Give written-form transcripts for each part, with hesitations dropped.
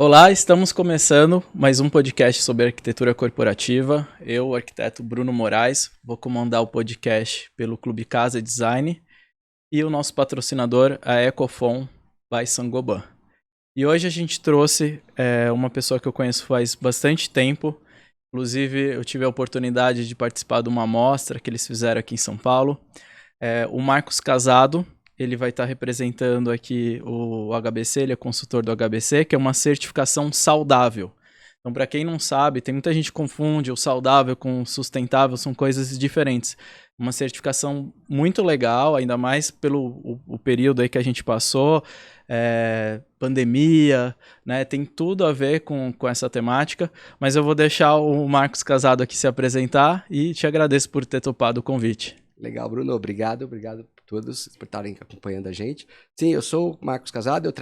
Olá, estamos começando mais um podcast sobre arquitetura corporativa. Eu, o arquiteto Bruno Moraes, vou comandar o podcast pelo Clube Casa Design e o nosso patrocinador, a Ecofon by Sangoban. E hoje a gente trouxe uma pessoa que eu conheço faz bastante tempo. Inclusive, eu tive a oportunidade de participar de uma amostra que eles fizeram aqui em São Paulo. O Marcos Casado. Ele vai estar representando aqui o HBC, ele é consultor do HBC, que é uma certificação saudável. Então, para quem não sabe, tem muita gente que confunde o saudável com o sustentável, são coisas diferentes. Uma certificação muito legal, ainda mais pelo o período aí que a gente passou, pandemia, né? Tem tudo a ver com essa temática, mas eu vou deixar o Marcos Casado aqui se apresentar e te agradeço por ter topado o convite. Legal, Bruno. Obrigado por todos por estarem acompanhando a gente. Sim, eu sou o Marcos Casado,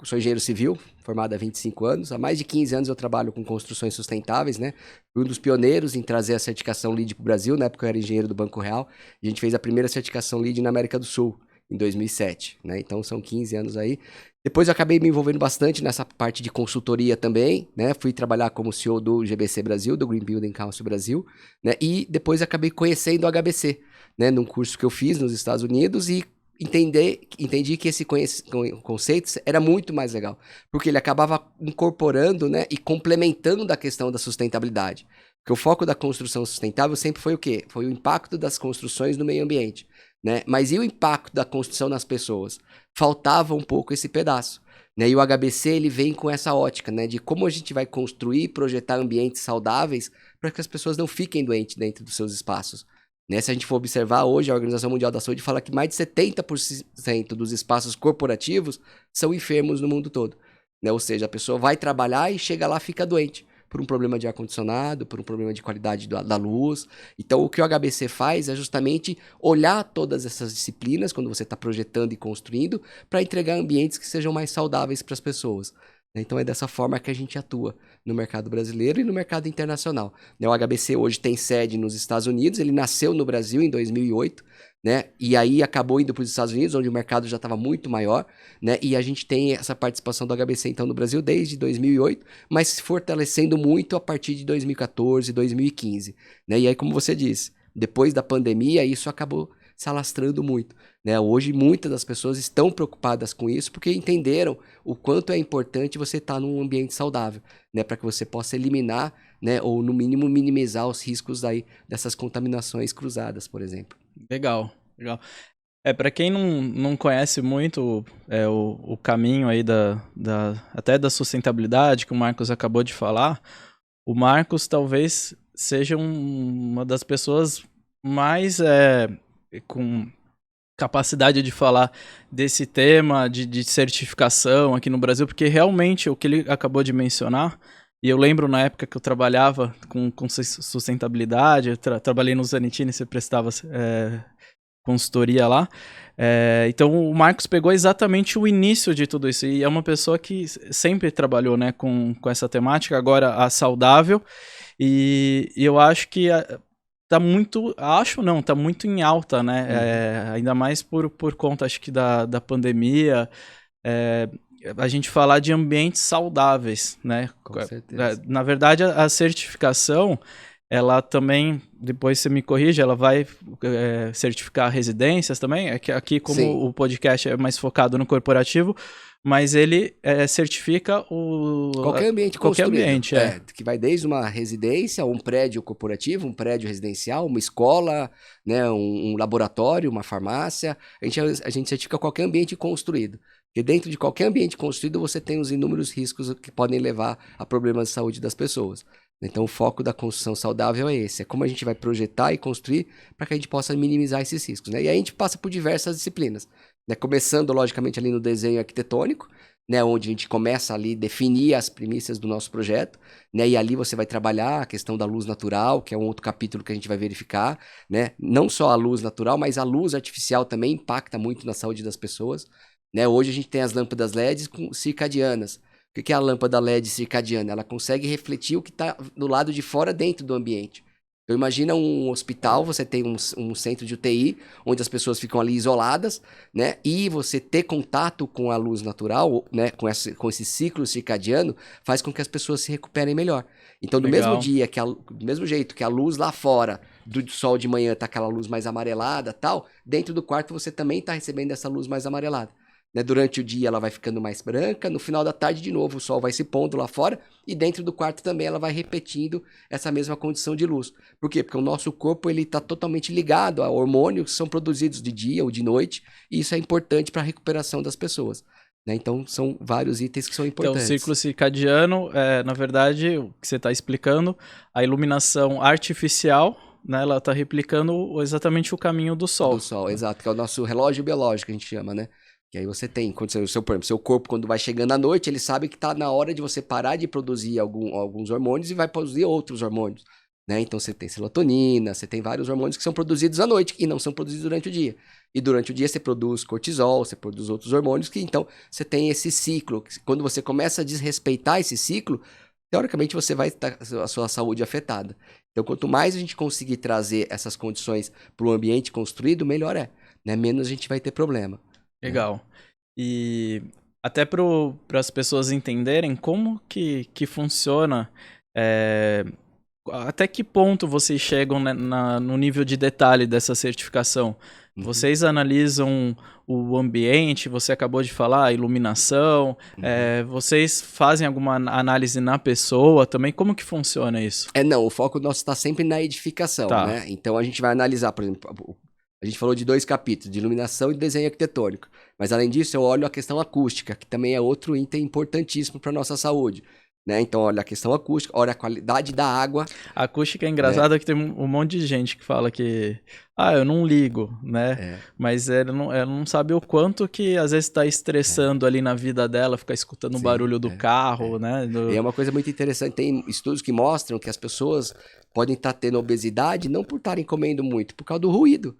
sou engenheiro civil, formado há 25 anos. Há mais de 15 anos eu trabalho com construções sustentáveis, né? Fui um dos pioneiros em trazer a certificação LEED para o Brasil. Na época eu era engenheiro do Banco Real. A gente fez a primeira certificação LEED na América do Sul, em 2007, né? Então são 15 anos aí. Depois eu acabei me envolvendo bastante nessa parte de consultoria também, né? Fui trabalhar como CEO do GBC Brasil, do Green Building Council Brasil, né? E depois acabei conhecendo o HBC, né? Num curso que eu fiz nos Estados Unidos e entendi que esse conceito era muito mais legal, porque ele acabava incorporando, né? E complementando da questão da sustentabilidade. Porque o foco da construção sustentável sempre foi o quê? Foi o impacto das construções no meio ambiente, né? Mas e o impacto da construção nas pessoas? Faltava um pouco esse pedaço, né? E o HBC ele vem com essa ótica, né? De como a gente vai construir e projetar ambientes saudáveis para que as pessoas não fiquem doentes dentro dos seus espaços. Né? Se a gente for observar hoje, a Organização Mundial da Saúde fala que mais de 70% dos espaços corporativos são enfermos no mundo todo, né? Ou seja, a pessoa vai trabalhar e chega lá e fica doente por um problema de ar-condicionado, por um problema de qualidade da luz. Então, o que o HBC faz é justamente olhar todas essas disciplinas quando você está projetando e construindo para entregar ambientes que sejam mais saudáveis para as pessoas. Então, é dessa forma que a gente atua no mercado brasileiro e no mercado internacional. O HBC hoje tem sede nos Estados Unidos, ele nasceu no Brasil em 2008, né? E aí acabou indo para os Estados Unidos, onde o mercado já estava muito maior, né? E a gente tem essa participação do HBC então no Brasil desde 2008, mas se fortalecendo muito a partir de 2014, 2015, né? E aí, como você disse, depois da pandemia, isso acabou se alastrando muito, né? Hoje, muitas das pessoas estão preocupadas com isso porque entenderam o quanto é importante você estar num ambiente saudável, né? Para que você possa eliminar, né? Ou, no mínimo, minimizar os riscos aí dessas contaminações cruzadas, por exemplo. Legal, legal. Para quem não conhece muito o caminho aí até da sustentabilidade que o Marcos acabou de falar, o Marcos talvez seja uma das pessoas mais com capacidade de falar desse tema de certificação aqui no Brasil, porque realmente o que ele acabou de mencionar, e eu lembro na época que eu trabalhava com sustentabilidade, eu trabalhei no Zanitini, você prestava consultoria lá. Então o Marcos pegou exatamente o início de tudo isso. E é uma pessoa que sempre trabalhou, né, com essa temática, agora a saudável. E eu acho que tá muito. Acho não, tá muito em alta, né? Ainda mais por conta, acho que, da pandemia. A gente falar de ambientes saudáveis, né? Com certeza. Na verdade, a certificação, ela também, depois você me corrige, ela vai certificar residências também. É que aqui, Sim. como o podcast é mais focado no corporativo, mas ele certifica Qualquer ambiente qualquer construído, ambiente, que vai desde uma residência, um prédio corporativo, um prédio residencial, uma escola, né, um laboratório, uma farmácia. A gente certifica qualquer ambiente construído. Porque dentro de qualquer ambiente construído você tem os inúmeros riscos que podem levar a problemas de saúde das pessoas. Então o foco da construção saudável é esse, é como a gente vai projetar e construir para que a gente possa minimizar esses riscos, né? E aí a gente passa por diversas disciplinas, né? Começando logicamente ali no desenho arquitetônico, né, onde a gente começa ali a definir as premissas do nosso projeto, né, e ali você vai trabalhar a questão da luz natural, que é um outro capítulo que a gente vai verificar, né, não só a luz natural, mas a luz artificial também impacta muito na saúde das pessoas, né, hoje a gente tem as lâmpadas LEDs circadianas. O que é a lâmpada LED circadiana? Ela consegue refletir o que está do lado de fora dentro do ambiente. Então imagina um hospital, você tem um centro de UTI, onde as pessoas ficam ali isoladas, né? E você ter contato com a luz natural, né? Com esse ciclo circadiano, faz com que as pessoas se recuperem melhor. Então, do mesmo Legal. dia, do mesmo jeito que a luz lá fora do sol de manhã tá aquela luz mais amarelada tal, dentro do quarto você também tá recebendo essa luz mais amarelada. Né? Durante o dia ela vai ficando mais branca, no final da tarde de novo o sol vai se pondo lá fora e dentro do quarto também ela vai repetindo essa mesma condição de luz. Por quê? Porque o nosso corpo ele está totalmente ligado a hormônios que são produzidos de dia ou de noite e isso é importante para a recuperação das pessoas. Né? Então são vários itens que são importantes. Então, o ciclo circadiano, na verdade, o que você está explicando, a iluminação artificial, né, ela está replicando exatamente o caminho do Sol. Do Sol, exato, que é o nosso relógio biológico, a gente chama, né? Que aí você tem, quando seu corpo, quando vai chegando à noite, ele sabe que está na hora de você parar de produzir alguns hormônios e vai produzir outros hormônios. Né? Então você tem serotonina, você tem vários hormônios que são produzidos à noite e não são produzidos durante o dia. E durante o dia você produz cortisol, você produz outros hormônios, que então você tem esse ciclo. Quando você começa a desrespeitar esse ciclo, teoricamente você vai estar a sua saúde afetada. Então quanto mais a gente conseguir trazer essas condições para o ambiente construído, melhor é. Né? Menos a gente vai ter problema. Legal. E até para as pessoas entenderem como que funciona, até que ponto vocês chegam no nível de detalhe dessa certificação? Uhum. Vocês analisam o ambiente, você acabou de falar, a iluminação, vocês fazem alguma análise na pessoa também? Como que funciona isso? Não, o foco nosso está sempre na edificação, Tá. né? Então a gente vai analisar, por exemplo, a gente falou de 2 capítulos, de iluminação e desenho arquitetônico. Mas além disso, eu olho a questão acústica, que também é outro item importantíssimo para a nossa saúde. Né? Então, olha a questão acústica, olha a qualidade da água. A acústica é engraçada que tem um monte de gente que fala que eu não ligo, né? Mas ela não sabe o quanto que às vezes está estressando ali na vida dela, ficar escutando o barulho do carro, né? E é uma coisa muito interessante, tem estudos que mostram que as pessoas podem estar tendo obesidade não por estarem comendo muito, por causa do ruído.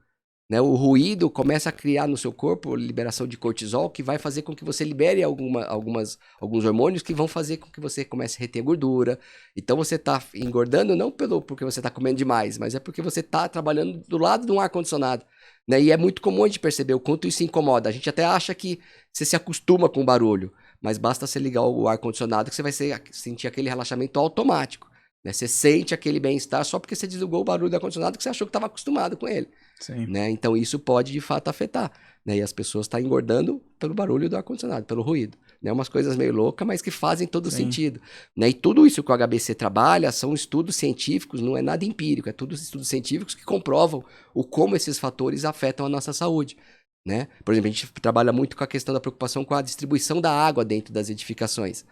Né? O ruído começa a criar no seu corpo liberação de cortisol, que vai fazer com que você libere alguns hormônios que vão fazer com que você comece a reter gordura. Então você está engordando não porque você está comendo demais, mas é porque você está trabalhando do lado de um ar-condicionado. Né? E é muito comum a gente perceber o quanto isso incomoda. A gente até acha que você se acostuma com o barulho, mas basta você ligar o ar-condicionado que você vai sentir aquele relaxamento automático. Né? Você sente aquele bem-estar só porque você desligou o barulho do ar-condicionado que você achou que estava acostumado com ele. Sim. Né? Então isso pode de fato afetar. Né? E as pessoas estão engordando pelo barulho do ar-condicionado, pelo ruído. Né? Umas coisas meio loucas, mas que fazem todo sentido. Né? E tudo isso que o HBC trabalha são estudos científicos, não é nada empírico, é tudo estudos científicos que comprovam como esses fatores afetam a nossa saúde. Né? Por exemplo, a gente trabalha muito com a questão da preocupação com a distribuição da água dentro das edificações.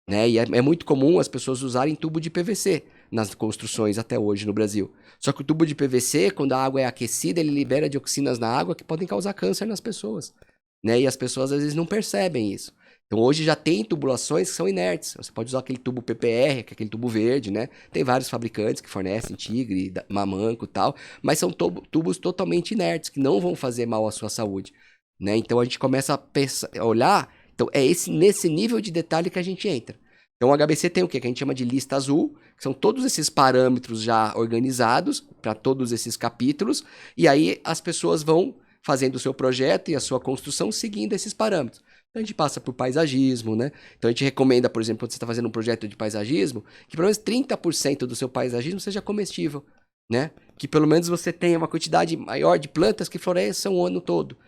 Né? E é muito comum as pessoas usarem tubo de PVC nas construções até hoje no Brasil. Só que o tubo de PVC, quando a água é aquecida, ele libera dioxinas na água que podem causar câncer nas pessoas. Né? E as pessoas às vezes não percebem isso. Então hoje já tem tubulações que são inertes. Você pode usar aquele tubo PPR, que é aquele tubo verde, né? Tem vários fabricantes que fornecem, Tigre, Mamanco e tal, mas são tubos totalmente inertes, que não vão fazer mal à sua saúde. Né? Então a gente começa a olhar, então é nesse nível de detalhe que a gente entra. Então o HBC tem o quê? Que a gente chama de lista azul, que são todos esses parâmetros já organizados para todos esses capítulos, e aí as pessoas vão fazendo o seu projeto e a sua construção seguindo esses parâmetros. Então a gente passa por paisagismo, né? Então a gente recomenda, por exemplo, quando você está fazendo um projeto de paisagismo, que pelo menos 30% do seu paisagismo seja comestível, né? Que pelo menos você tenha uma quantidade maior de plantas que floresçam o ano todo.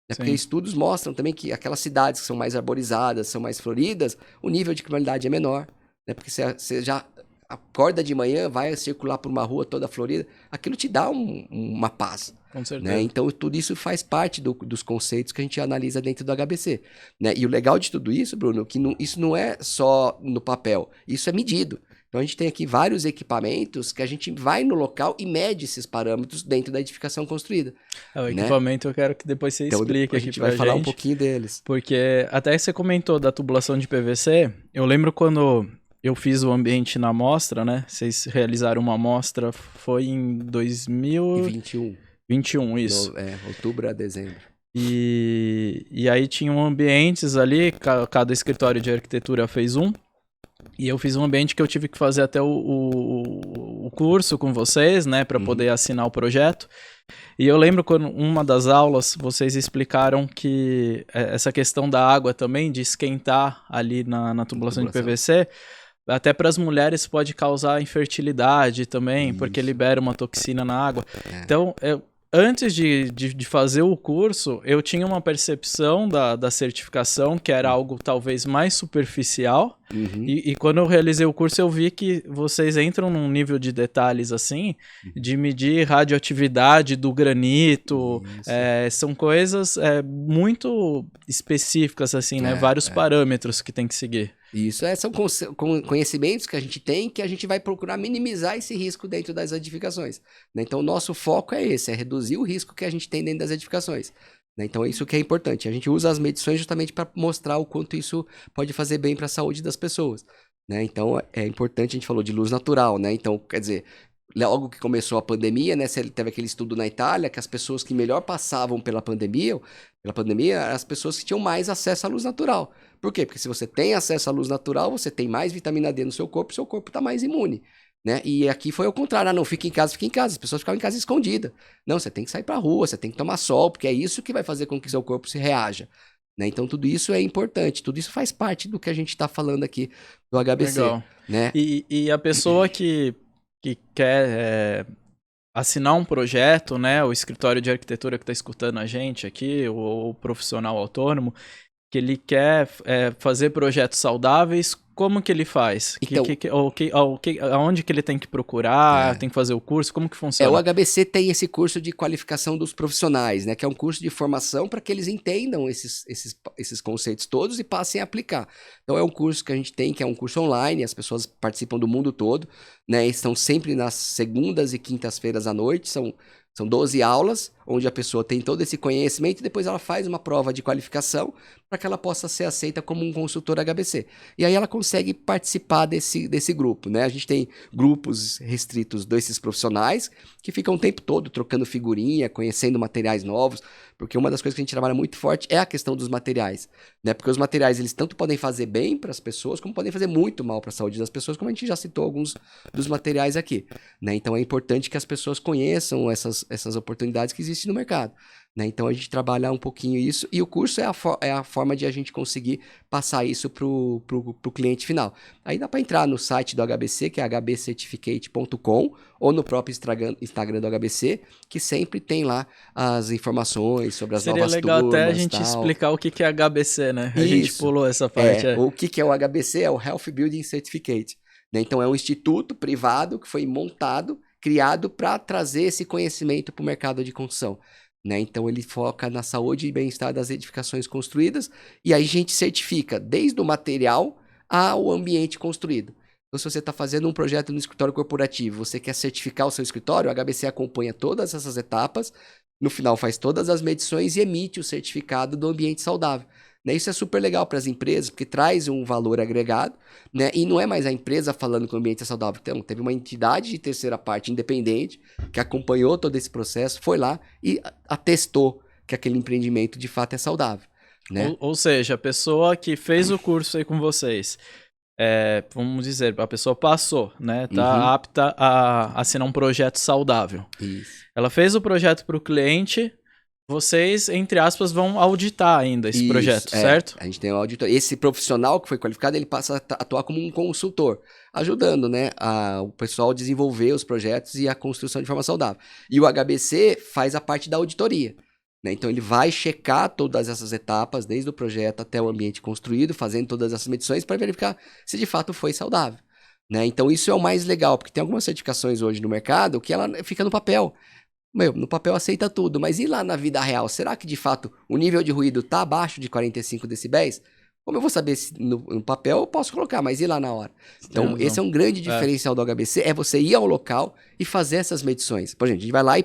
Porque estudos mostram também que aquelas cidades que são mais arborizadas, são mais floridas, o nível de criminalidade é menor. Né? Porque você já acorda de manhã, vai circular por uma rua toda florida, aquilo te dá uma paz. Com certeza. Né? Então, tudo isso faz parte dos conceitos que a gente analisa dentro do HBC. Né? E o legal de tudo isso, Bruno, que isso não é só no papel, isso é medido. Então, a gente tem aqui vários equipamentos que a gente vai no local e mede esses parâmetros dentro da edificação construída. O equipamento eu quero que depois você explique a aqui gente pra vai falar um pouquinho deles. Porque até você comentou da tubulação de PVC, eu lembro quando eu fiz o ambiente na amostra, né? Vocês realizaram uma amostra, foi em 2021. 21, isso. Outubro a dezembro. E aí tinham ambientes ali, cada escritório de arquitetura fez um. E eu fiz um ambiente que eu tive que fazer até o curso com vocês, né, para poder assinar o projeto. E eu lembro quando uma das aulas vocês explicaram que essa questão da água também, de esquentar ali na tubulação de PVC, até para as mulheres pode causar infertilidade também, porque libera uma toxina na água. Então, antes de fazer o curso, eu tinha uma percepção da certificação que era algo talvez mais superficial. E quando eu realizei o curso, eu vi que vocês entram num nível de detalhes assim, de medir radioatividade do granito. São coisas muito específicas, assim, né? Vários parâmetros que tem que seguir. Isso, são conhecimentos que a gente tem que a gente vai procurar minimizar esse risco dentro das edificações. Né? Então, o nosso foco é esse, é reduzir o risco que a gente tem dentro das edificações. Né? Então, isso que é importante. A gente usa as medições justamente para mostrar o quanto isso pode fazer bem para a saúde das pessoas. Né? Então, é importante, a gente falou de luz natural, né? Então, quer dizer, logo que começou a pandemia, né? Teve aquele estudo na Itália que as pessoas que melhor passavam pela pandemia eram as pessoas que tinham mais acesso à luz natural. Por quê? Porque se você tem acesso à luz natural, você tem mais vitamina D no seu corpo está mais imune. Né? E aqui foi o contrário. Não, fica em casa. As pessoas ficavam em casa escondidas. Não, você tem que sair para a rua, você tem que tomar sol, porque é isso que vai fazer com que seu corpo se reaja. Né? Então, tudo isso é importante. Tudo isso faz parte do que a gente está falando aqui do HBC. Legal. Né? E a pessoa que quer assinar um projeto, né? O escritório de arquitetura que está escutando a gente aqui, o profissional autônomo, que ele quer fazer projetos saudáveis, como que ele faz? Então, aonde que ele tem que procurar? Tem que fazer o curso? Como que funciona? O HBC tem esse curso de qualificação dos profissionais, né? Que é um curso de formação para que eles entendam esses conceitos todos e passem a aplicar. Então, é um curso que a gente tem, que é um curso online, as pessoas participam do mundo todo, né? Estão sempre nas segundas e quintas-feiras à noite, são 12 aulas, onde a pessoa tem todo esse conhecimento e depois ela faz uma prova de qualificação para que ela possa ser aceita como um consultor HBC. E aí ela consegue participar desse grupo, né? A gente tem grupos restritos desses profissionais que ficam o tempo todo trocando figurinha, conhecendo materiais novos, porque uma das coisas que a gente trabalha muito forte é a questão dos materiais, né? Porque os materiais, eles tanto podem fazer bem para as pessoas, como podem fazer muito mal para a saúde das pessoas, como a gente já citou alguns dos materiais aqui, né? Então é importante que as pessoas conheçam essas oportunidades que existem no mercado. Né? Então a gente trabalha um pouquinho isso, e o curso é a forma de a gente conseguir passar isso pro cliente final. Aí dá para entrar no site do HBC, que é hbcertificate.com, ou no próprio Instagram do HBC, que sempre tem lá as informações sobre as novas turmas. Seria legal até a gente explicar o que é HBC, né? A gente pulou essa parte. O que é o HBC? É o Health Building Certificate. Né? Então é um instituto privado que foi montado, criado para trazer esse conhecimento para o mercado de construção. Né? Então ele foca na saúde e bem-estar das edificações construídas, e aí a gente certifica desde o material ao ambiente construído. Então, se você está fazendo um projeto no escritório corporativo, você quer certificar o seu escritório, o HBC acompanha todas essas etapas, no final faz todas as medições e emite o certificado do ambiente saudável. Né? Isso é super legal para as empresas, porque traz um valor agregado, né? E não é mais a empresa falando que o ambiente é saudável. Então, teve uma entidade de terceira parte independente que acompanhou todo esse processo, foi lá e atestou que aquele empreendimento de fato é saudável. Né? Ou seja, a pessoa que fez o curso aí com vocês, vamos dizer, a pessoa passou, né? Tá apta a assinar um projeto saudável. Isso. Ela fez o projeto para o cliente. Vocês, entre aspas, vão auditar ainda esse projeto, certo? A gente tem um auditor. Esse profissional que foi qualificado, ele passa a atuar como um consultor, ajudando, né, o pessoal a desenvolver os projetos e a construção de forma saudável. E o HBC faz a parte da auditoria. Né? Então, ele vai checar todas essas etapas, desde o projeto até o ambiente construído, fazendo todas essas medições para verificar se de fato foi saudável. Né? Então, isso é o mais legal, porque tem algumas certificações hoje no mercado que ela fica no papel. No papel aceita tudo, mas e lá na vida real? Será que de fato o nível de ruído está abaixo de 45 decibéis? Como eu vou saber se no papel eu posso colocar, mas e lá na hora? Então, esse é um grande diferencial do HBC, é você ir ao local e fazer essas medições. Por exemplo, a gente vai lá e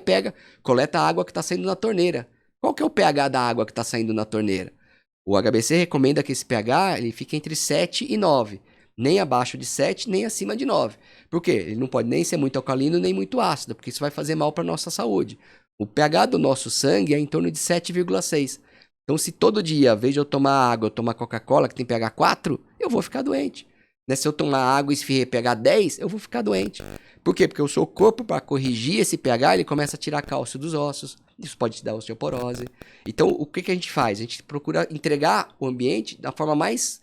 coleta a água que está saindo na torneira. Qual que é o pH da água que está saindo na torneira? O HBC recomenda que esse pH ele fique entre 7 e 9. Nem abaixo de 7, nem acima de 9. Por quê? Ele não pode nem ser muito alcalino, nem muito ácido, porque isso vai fazer mal para a nossa saúde. O pH do nosso sangue é em torno de 7,6. Então, se todo dia, ao invés de eu tomar água, eu tomar Coca-Cola, que tem pH 4, eu vou ficar doente. Né? Se eu tomar água e esse pH 10, eu vou ficar doente. Por quê? Porque o seu corpo, para corrigir esse pH, ele começa a tirar cálcio dos ossos. Isso pode te dar osteoporose. Então, o que a gente faz? A gente procura entregar o ambiente da forma mais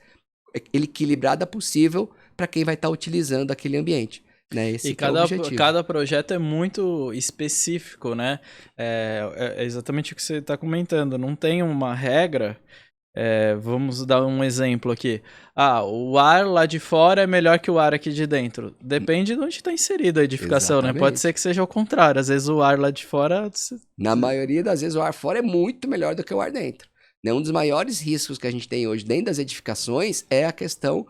equilibrada possível para quem vai estar utilizando aquele ambiente. Né? Esse E é o objetivo. cada projeto é muito específico, né? É exatamente o que você está comentando. Não tem uma regra. Vamos dar um exemplo aqui. O ar lá de fora é melhor que o ar aqui de dentro. Depende de onde está inserida a edificação, Exatamente. né? Pode ser que seja o contrário. Às vezes o ar lá de fora... Na maioria das vezes o ar fora é muito melhor do que o ar dentro. Né? Um dos maiores riscos que a gente tem hoje dentro das edificações é a questão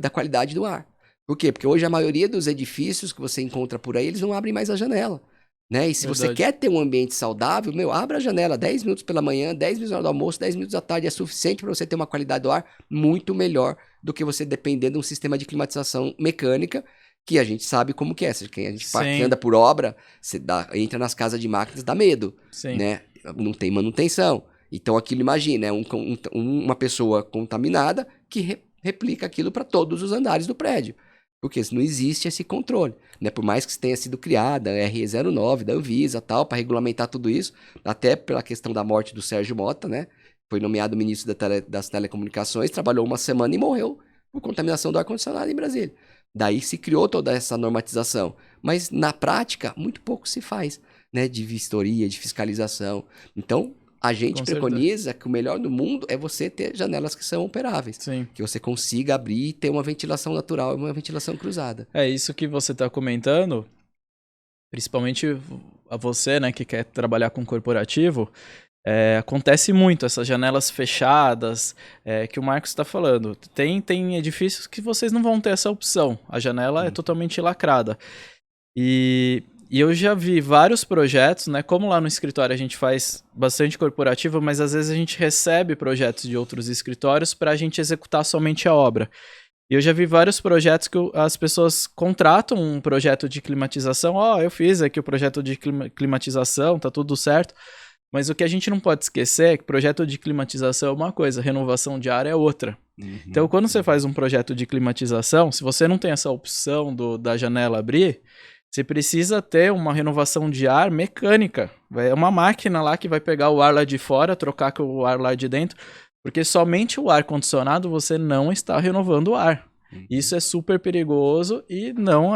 da qualidade do ar. Por quê? Porque hoje a maioria dos edifícios que você encontra por aí, eles não abrem mais a janela. Né? E se você quer ter um ambiente saudável, abra a janela 10 minutos pela manhã, 10 minutos na hora do almoço, 10 minutos à tarde é suficiente para você ter uma qualidade do ar muito melhor do que você depender de um sistema de climatização mecânica, que a gente sabe como que é. Quem a gente anda por obra, você entra nas casas de máquinas, dá medo. Né? Não tem manutenção. Então aquilo, imagina, uma pessoa contaminada que replica aquilo para todos os andares do prédio. Porque não existe esse controle, né? Por mais que tenha sido criada a RE09 da Anvisa tal, para regulamentar tudo isso, até pela questão da morte do Sérgio Mota, né? Foi nomeado ministro das telecomunicações, trabalhou uma semana e morreu por contaminação do ar-condicionado em Brasília. Daí se criou toda essa normatização. Mas na prática, muito pouco se faz, né? De vistoria, de fiscalização. Então, a gente preconiza que o melhor do mundo é você ter janelas que são operáveis. Sim. Que você consiga abrir e ter uma ventilação natural e uma ventilação cruzada. É isso que você está comentando, principalmente a você, né, que quer trabalhar com corporativo, acontece muito essas janelas fechadas que o Marcos está falando. Tem edifícios que vocês não vão ter essa opção. A janela é totalmente lacrada. E eu já vi vários projetos, né? Como lá no escritório a gente faz bastante corporativo, mas às vezes a gente recebe projetos de outros escritórios para a gente executar somente a obra. E eu já vi vários projetos que as pessoas contratam um projeto de climatização. Eu fiz aqui o projeto de climatização, tá tudo certo. Mas o que a gente não pode esquecer é que projeto de climatização é uma coisa, renovação de ar é outra. Uhum. Então, quando você faz um projeto de climatização, se você não tem essa opção da janela abrir, você precisa ter uma renovação de ar mecânica. É uma máquina lá que vai pegar o ar lá de fora, trocar com o ar lá de dentro, porque somente o ar-condicionado você não está renovando o ar. Isso é super perigoso e não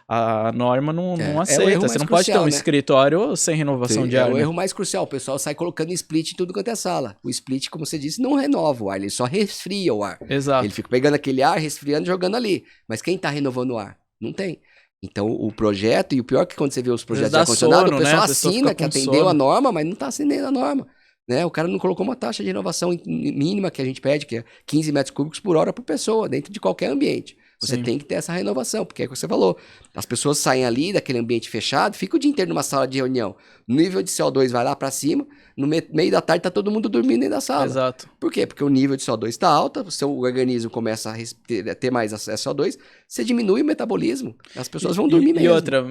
a norma não aceita. Você não pode ter um escritório sem renovação de ar. É o erro mais crucial. O pessoal sai colocando split em tudo quanto é sala. O split, como você disse, não renova o ar, ele só resfria o ar. Exato. Ele fica pegando aquele ar, resfriando e jogando ali. Mas quem está renovando o ar? Não tem. Então, o projeto, e o pior é que quando você vê os projetos de ar-condicionado, o pessoal assina que atendeu a norma, mas não está assinando a norma. Né? O cara não colocou uma taxa de renovação mínima que a gente pede, que é 15 metros cúbicos por hora por pessoa, dentro de qualquer ambiente. Você tem que ter essa renovação, porque é o que você falou. As pessoas saem ali daquele ambiente fechado, fica o dia inteiro numa sala de reunião. O nível de CO2 vai lá para cima, no meio da tarde tá todo mundo dormindo dentro da sala. Exato. Por quê? Porque o nível de CO2 está alto, o seu organismo começa a ter mais acesso ao CO2, você diminui o metabolismo, as pessoas vão dormir mesmo. E outra,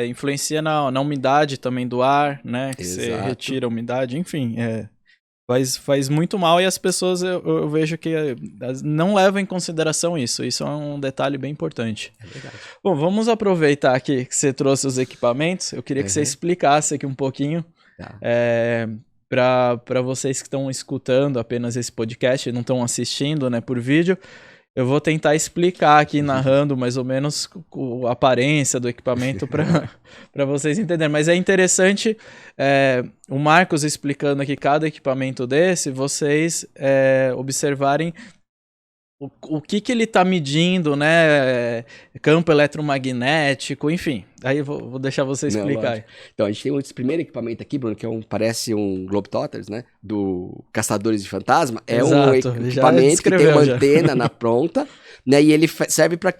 influencia na umidade também do ar, né? Que você retira a umidade, enfim, faz muito mal e as pessoas, eu vejo que não levam em consideração isso. Isso é um detalhe bem importante. É verdade. Bom, vamos aproveitar aqui que você trouxe os equipamentos. Eu queria que você explicasse aqui um pouquinho para vocês que estão escutando apenas esse podcast e não estão assistindo, né, por vídeo. Eu vou tentar explicar aqui, narrando mais ou menos a aparência do equipamento para vocês entenderem. Mas é interessante o Marcos explicando aqui cada equipamento desse, vocês observarem o que ele está medindo, né? Campo eletromagnético, enfim. Aí vou deixar você explicar. Não, então, a gente tem esse primeiro equipamento aqui, Bruno, que parece um Globetrotters, né? Do Caçadores de Fantasma. É um equipamento que tem uma antena na ponta, né? E ele serve para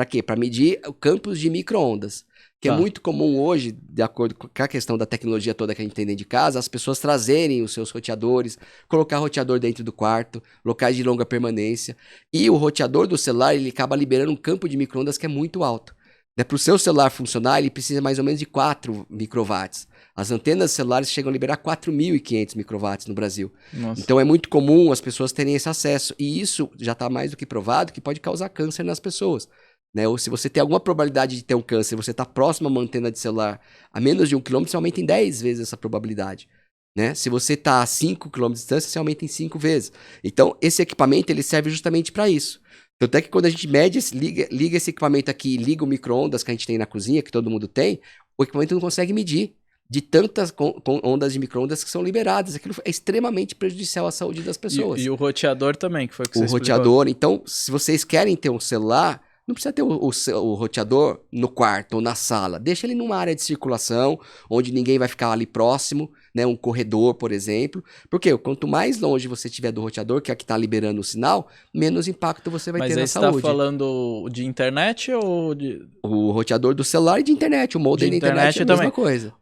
quê? Para medir campos de micro-ondas. Que é muito comum hoje, de acordo com a questão da tecnologia toda que a gente tem dentro de casa, as pessoas trazerem os seus roteadores, colocar roteador dentro do quarto, locais de longa permanência. E o roteador do celular, ele acaba liberando um campo de micro-ondas que é muito alto. Né? Para o seu celular funcionar, ele precisa mais ou menos de 4 microwatts. As antenas celulares chegam a liberar 4.500 microwatts no Brasil. Nossa. Então é muito comum as pessoas terem esse acesso. E isso já está mais do que provado que pode causar câncer nas pessoas. Né? Ou se você tem alguma probabilidade de ter um câncer, você está próximo a uma antena de celular a menos de 1 quilômetro, você aumenta em 10 vezes essa probabilidade. Né? Se você está a 5 quilômetros de distância, você aumenta em 5 vezes. Então, esse equipamento ele serve justamente para isso. Tanto é que quando a gente mede, liga esse equipamento aqui, liga o micro-ondas que a gente tem na cozinha, que todo mundo tem, o equipamento não consegue medir de tantas ondas de micro-ondas que são liberadas. Aquilo é extremamente prejudicial à saúde das pessoas. E o roteador também, que foi o que você explicou. O roteador. Então, se vocês querem ter um celular, não precisa ter o roteador no quarto ou na sala. Deixa ele numa área de circulação, onde ninguém vai ficar ali próximo, né? Um corredor, por exemplo. Porque quanto mais longe você estiver do roteador, que é o que está liberando o sinal, menos impacto você vai ter na saúde. Mas aí você está falando de internet ou de... O roteador do celular e de internet. O modem da internet é a mesma coisa.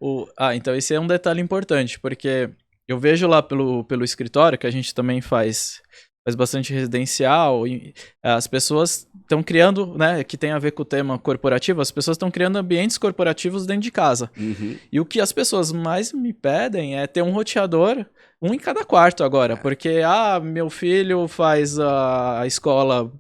Então esse é um detalhe importante, porque eu vejo lá pelo escritório, que a gente também faz bastante residencial, e as pessoas estão criando, né, que tem a ver com o tema corporativo, as pessoas estão criando ambientes corporativos dentro de casa. Uhum. E o que as pessoas mais me pedem é ter um roteador, um em cada quarto agora, porque, meu filho faz a escola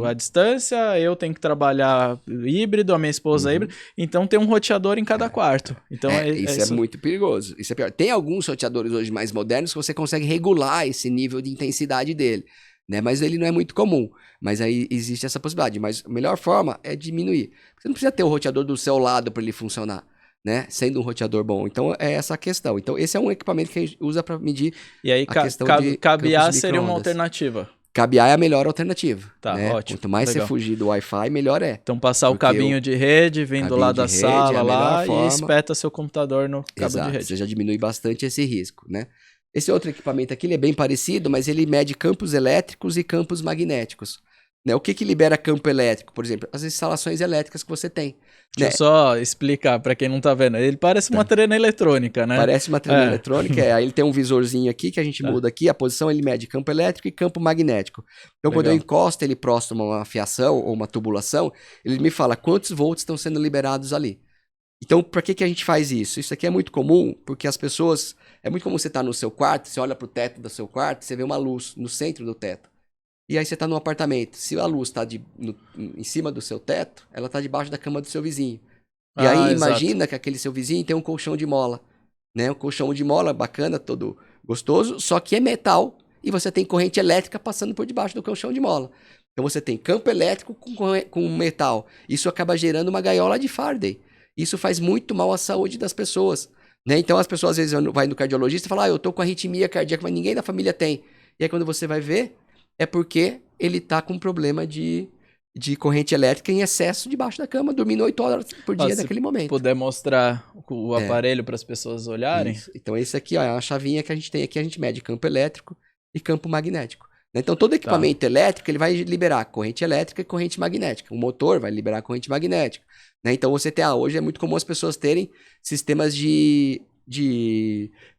à distância, eu tenho que trabalhar híbrido, a minha esposa híbrido, então tem um roteador em cada quarto. Então isso é muito perigoso. Isso é pior. Tem alguns roteadores hoje mais modernos que você consegue regular esse nível de intensidade dele, né? Mas ele não é muito comum. Mas aí existe essa possibilidade. Mas a melhor forma é diminuir. Você não precisa ter o roteador do seu lado para ele funcionar, né? Sendo um roteador bom. Então é essa a questão. Então esse é um equipamento que a gente usa para medir e aí, a questão de cabear seria uma alternativa. Cabear é a melhor alternativa. Tá, né? ótimo. Quanto mais você fugir do Wi-Fi, melhor é. Então passar o cabinho de rede, vindo lá da sala lá forma. E espeta seu computador no cabo de rede. Você já diminui bastante esse risco, né? Esse outro equipamento aqui ele é bem parecido, mas ele mede campos elétricos e campos magnéticos. Né? O que libera campo elétrico? Por exemplo, as instalações elétricas que você tem. Deixa eu só explicar para quem não tá vendo. Ele parece uma trena eletrônica, né? Parece uma trena eletrônica. Aí ele tem um visorzinho aqui que a gente muda aqui. A posição ele mede campo elétrico e campo magnético. Então quando eu encosto ele próximo a uma fiação ou uma tubulação, ele me fala quantos volts estão sendo liberados ali. Então, para que a gente faz isso? Isso aqui é muito comum, porque as pessoas... É muito comum você estar no seu quarto, você olha para o teto do seu quarto, você vê uma luz no centro do teto. E aí você está num apartamento. Se a luz está em cima do seu teto, ela está debaixo da cama do seu vizinho. E aí imagina que aquele seu vizinho tem um colchão de mola. Né? Um colchão de mola bacana, todo gostoso, só que é metal e você tem corrente elétrica passando por debaixo do colchão de mola. Então você tem campo elétrico com metal. Isso acaba gerando uma gaiola de Faraday. Isso faz muito mal à saúde das pessoas. Né? Então as pessoas às vezes vai no cardiologista e falam, eu tô com arritmia cardíaca, mas ninguém da família tem. E aí quando você vai ver, é porque ele tá com problema de corrente elétrica em excesso debaixo da cama, dormindo 8 horas por dia naquele momento. Se puder mostrar o aparelho para as pessoas olharem. Isso. Então esse aqui ó, é uma chavinha que a gente tem aqui, a gente mede campo elétrico e campo magnético. Então todo equipamento elétrico ele vai liberar corrente elétrica e corrente magnética. O motor vai liberar corrente magnética. Né? Então você tem, hoje é muito comum as pessoas terem sistemas de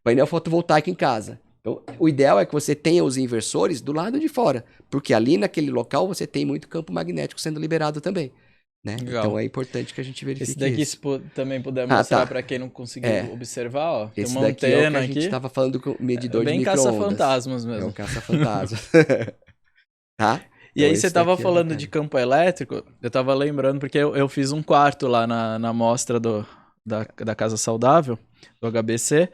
painel fotovoltaico em casa. Então, o ideal é que você tenha os inversores do lado de fora, porque ali naquele local você tem muito campo magnético sendo liberado também. Né? Então é importante que a gente verifique isso. Esse daqui, isso. Se também puder mostrar para quem não conseguiu observar, ó, tem esse uma daqui antena é o que a gente estava falando com o medidor de micro-ondas. Bem caça-fantasmas mesmo. É um caça-fantasmas. Tá? E aí você estava falando de campo elétrico, eu estava lembrando, porque eu fiz um quarto lá na mostra da Casa Saudável, do HBC,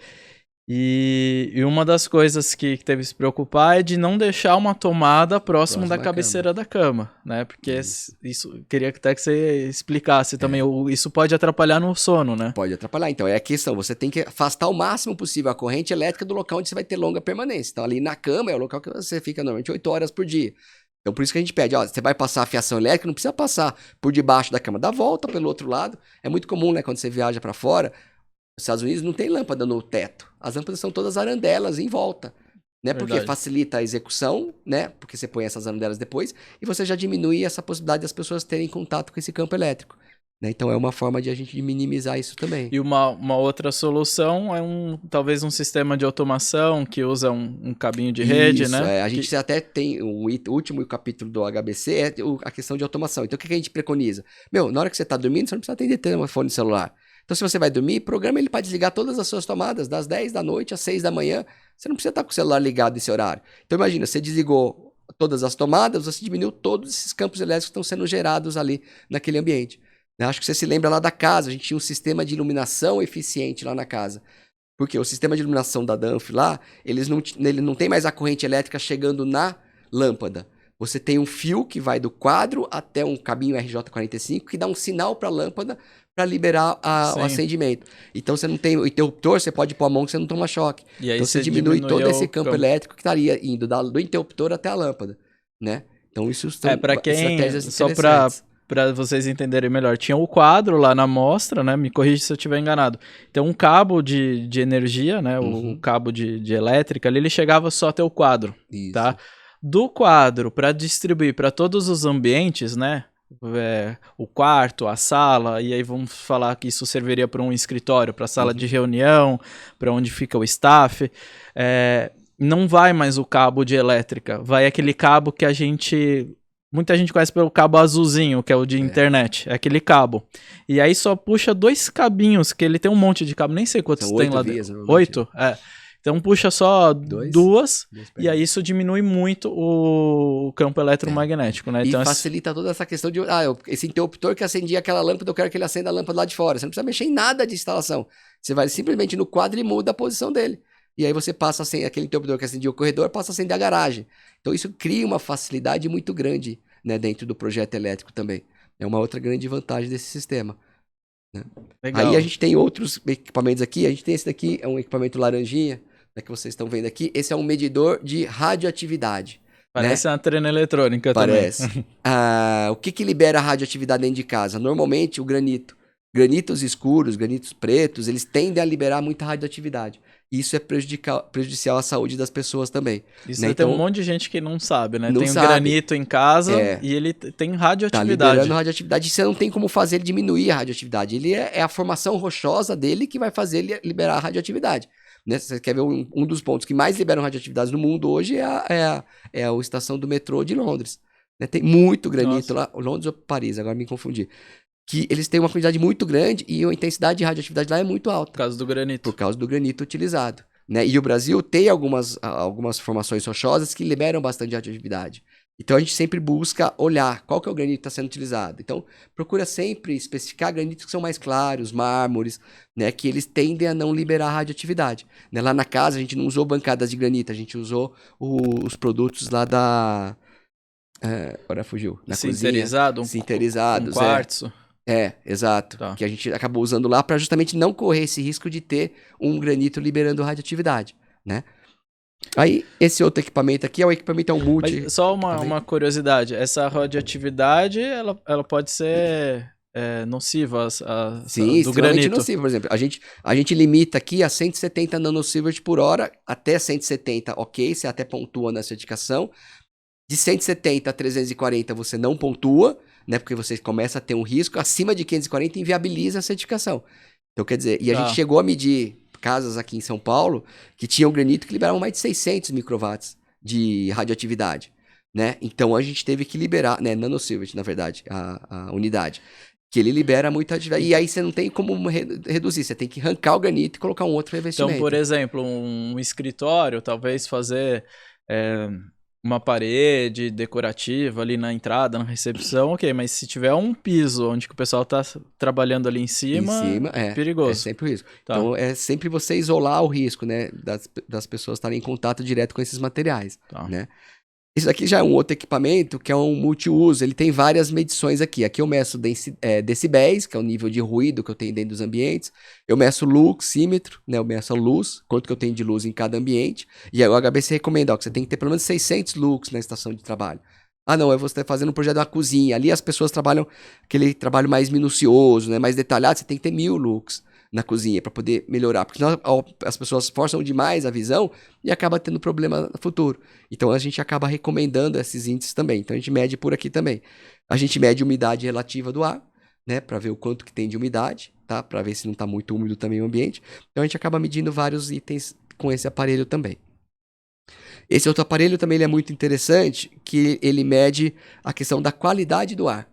e uma das coisas que teve que se preocupar é de não deixar uma tomada próximo da cabeceira da cama, né? Porque isso queria até que você explicasse também, isso pode atrapalhar no sono, né? Pode atrapalhar, então é a questão, você tem que afastar o máximo possível a corrente elétrica do local onde você vai ter longa permanência. Então ali na cama é o local que você fica normalmente 8 horas por dia. Então por isso que a gente pede, você vai passar a fiação elétrica, não precisa passar por debaixo da cama, dá volta pelo outro lado. É muito comum, né, quando você viaja para fora, nos Estados Unidos não tem lâmpada no teto. As lâmpadas são todas arandelas em volta, né? Porque facilita a execução, né? Porque você põe essas arandelas depois e você já diminui essa possibilidade das pessoas terem contato com esse campo elétrico. né? Então é uma forma de a gente minimizar isso também. E uma outra solução é talvez um sistema de automação que usa um cabinho de rede, Isso, né? a gente até tem o último capítulo do HBC é a questão de automação. Então o que a gente preconiza? Na hora que você está dormindo, você não precisa atender telefone celular. Então se você vai dormir, programa ele para desligar todas as suas tomadas das 10 da noite às 6 da manhã. Você não precisa estar com o celular ligado nesse horário. Então imagina, você desligou todas as tomadas, você diminuiu todos esses campos elétricos que estão sendo gerados ali naquele ambiente. Acho que você se lembra lá da casa, a gente tinha um sistema de iluminação eficiente lá na casa. Porque o sistema de iluminação da Danfoss lá, ele não tem mais a corrente elétrica chegando na lâmpada. Você tem um fio que vai do quadro até um cabinho RJ45 que dá um sinal para a lâmpada para liberar o acendimento. Então você não tem o interruptor, você pode pôr a mão que você não toma choque. E aí então você diminui todo esse campo elétrico que estaria indo do interruptor até a lâmpada, né? Então isso são estratégias só interessantes. Para vocês entenderem melhor, tinha o quadro lá na mostra, né? Me corrija se eu estiver enganado. Então, um cabo de energia, né? O cabo de elétrica ali, ele chegava só até o quadro, tá? Do quadro para distribuir para todos os ambientes, né? O quarto, a sala, e aí vamos falar que isso serviria para um escritório, para sala de reunião, para onde fica o staff. Não vai mais o cabo de elétrica, vai aquele cabo que muita gente conhece pelo cabo azulzinho, que é o de internet. É aquele cabo. E aí só puxa 2 cabinhos, que ele tem um monte de cabo. Nem sei quantos tem lá dentro. 8? Então puxa só 2, e aí isso diminui muito o campo eletromagnético, né? Então, e facilita toda essa questão de... esse interruptor que acendia aquela lâmpada, eu quero que ele acenda a lâmpada lá de fora. Você não precisa mexer em nada de instalação. Você vai simplesmente no quadro e muda a posição dele. E aí você passa a acender, aquele interruptor que acendia o corredor, passa a acender a garagem. Então isso cria uma facilidade muito grande, né, dentro do projeto elétrico também. É uma outra grande vantagem desse sistema. Né? Aí a gente tem outros equipamentos aqui. A gente tem esse daqui, é um equipamento laranjinha, né, que vocês estão vendo aqui. Esse é um medidor de radioatividade. Parece uma trena eletrônica também. Parece. O que libera a radioatividade dentro de casa? Normalmente o granito. Granitos escuros, granitos pretos, eles tendem a liberar muita radioatividade. Isso é prejudicial à saúde das pessoas também. Isso né? Tem um monte de gente que não sabe, né? Tem um granito em casa e ele tem radioatividade. Tá liberando radioatividade e você não tem como fazer ele diminuir a radioatividade. Ele é a formação rochosa dele que vai fazer ele liberar a radioatividade. Né? Você quer ver um dos pontos que mais liberam radioatividade no mundo hoje é a estação do metrô de Londres. Né? Tem muito granito lá. Londres ou Paris, agora me confundi. Que eles têm uma quantidade muito grande e a intensidade de radioatividade lá é muito alta. Por causa do granito. Por causa do granito utilizado. Né? E o Brasil tem algumas formações rochosas que liberam bastante radioatividade. Então a gente sempre busca olhar qual que é o granito que está sendo utilizado. Então procura sempre especificar granitos que são mais claros, mármores, né? Que eles tendem a não liberar radioatividade. Né? Lá na casa a gente não usou bancadas de granito, a gente usou os produtos lá da... agora fugiu. Na sinterizado? Cozinha, sinterizados. Um quartzo. Exato. Tá. Que a gente acabou usando lá para justamente não correr esse risco de ter um granito liberando radioatividade, né? Aí, esse outro equipamento aqui é um multi... Mas só uma curiosidade, essa radioatividade, ela pode ser nociva Sim, do granito. nociva, por exemplo. A gente limita aqui a 170 nanosievert por hora, até 170, ok, você até pontua na certificação. De 170 a 340 você não pontua, né? Porque você começa a ter um risco. Acima de 540 inviabiliza a certificação. Então, quer dizer, e a gente chegou a medir casas aqui em São Paulo que tinham granito que liberavam mais de 600 microwatts de radioatividade, né? Então a gente teve que liberar, né? Nanosievert, na verdade, a unidade. Que ele libera muita atividade. E aí você não tem como reduzir, você tem que arrancar o granito e colocar um outro revestimento. Então, por exemplo, um escritório, talvez fazer uma parede decorativa ali na entrada, na recepção, ok, mas se tiver um piso onde que o pessoal tá trabalhando ali em cima é perigoso. É sempre o risco. Tá. Então, é sempre você isolar o risco, né, das pessoas estarem em contato direto com esses materiais, né. Isso aqui já é um outro equipamento que é um multiuso, ele tem várias medições aqui. Aqui eu meço decibéis, que é o nível de ruído que eu tenho dentro dos ambientes. Eu meço luxímetro, né? Eu meço a luz, quanto que eu tenho de luz em cada ambiente. E aí o HBC recomenda que você tem que ter pelo menos 600 lux na estação de trabalho. Não, eu vou estar fazendo um projeto da cozinha. Ali as pessoas trabalham aquele trabalho mais minucioso, né? Mais detalhado, você tem que ter 1000 lux na cozinha para poder melhorar, porque senão as pessoas forçam demais a visão e acaba tendo problema no futuro. Então a gente acaba recomendando esses índices também. Então a gente mede por aqui também. A gente mede a umidade relativa do ar, né, para ver o quanto que tem de umidade, tá? Para ver se não está muito úmido também o ambiente. Então a gente acaba medindo vários itens com esse aparelho também. Esse outro aparelho também ele é muito interessante, que ele mede a questão da qualidade do ar.